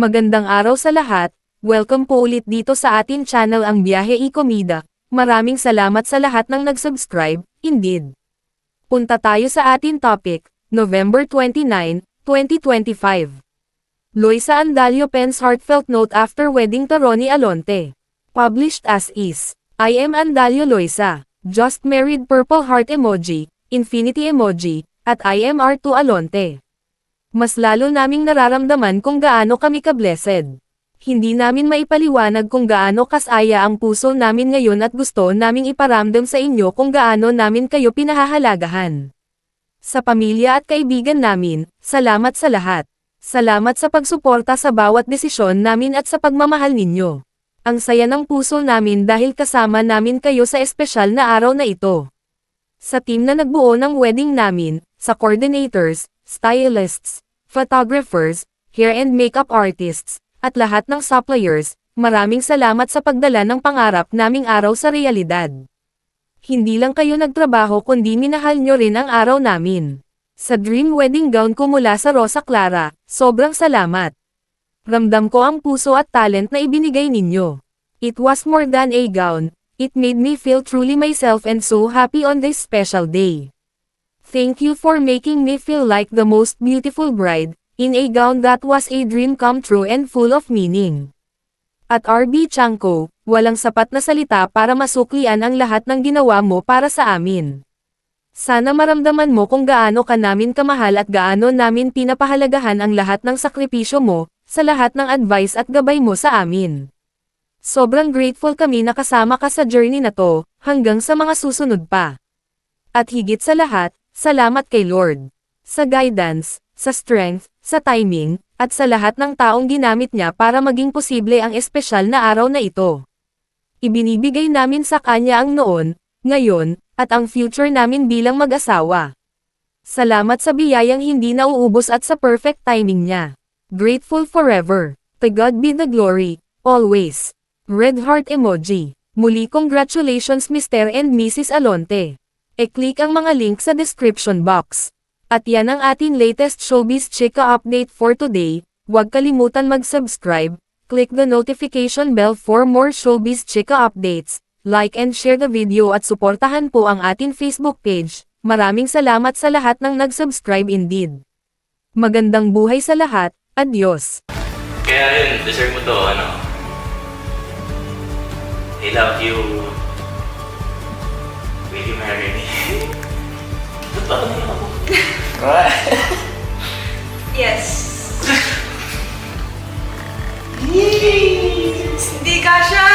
Magandang araw sa lahat, welcome po ulit dito sa atin channel ang Biyahe y Comida. Maraming salamat sa lahat ng nag-subscribe, indeed. Punta tayo sa atin topic, November 29, 2025. Loisa Andalio pens heartfelt note after wedding to Ronnie Alonte. Published as is. I am Andalio Loisa, just married purple heart emoji, infinity emoji, at I am R2 Alonte. Mas lalo naming nararamdaman kung gaano kami ka-blessed. Hindi namin maipaliwanag kung gaano kasaya ang puso namin ngayon at gusto naming iparamdam sa inyo kung gaano namin kayo pinahahalagahan. Sa pamilya at kaibigan namin, salamat sa lahat. Salamat sa pagsuporta sa bawat desisyon namin at sa pagmamahal ninyo. Ang saya ng puso namin dahil kasama namin kayo sa espesyal na araw na ito. Sa team na nagbuo ng wedding namin, sa coordinators, stylists, photographers, hair and makeup artists, at lahat ng suppliers, maraming salamat sa pagdala ng pangarap naming araw sa realidad. Hindi lang kayo nagtrabaho kundi minahal nyo rin ang araw namin. Sa dream wedding gown ko mula sa Rosa Clara, sobrang salamat. Ramdam ko ang puso at talent na ibinigay ninyo. It was more than a gown, it made me feel truly myself and so happy on this special day. Thank you for making me feel like the most beautiful bride, in a gown that was a dream come true and full of meaning. At RB Chanko, walang sapat na salita para masuklian ang lahat ng ginawa mo para sa amin. Sana maramdaman mo kung gaano ka namin kamahal at gaano namin pinapahalagahan ang lahat ng sakripisyo mo, sa lahat ng advice at gabay mo sa amin. Sobrang grateful kami na kasama ka sa journey na to, hanggang sa mga susunod pa. At higit sa lahat, salamat kay Lord. Sa guidance, sa strength, sa timing, at sa lahat ng taong ginamit niya para maging posible ang espesyal na araw na ito. Ibinibigay namin sa kanya ang noon, ngayon, at ang future namin bilang mag-asawa. Salamat sa biyayang hindi nauubos at sa perfect timing niya. Grateful forever. To God be the glory, always. Red heart emoji. Muli congratulations Mr. and Mrs. Alonte. E-click ang mga link sa description box. At yan ang ating latest showbiz chika update for today. Huwag kalimutan mag-subscribe, click the notification bell for more showbiz chika updates, like and share the video at suportahan po ang ating Facebook page. Maraming salamat sa lahat ng nag-subscribe indeed. Magandang buhay sa lahat, adios. Kaya yun, deserve mo to, I love you. Will you marry me? Ba't ba ako ako? Yes. Hindi ka siya!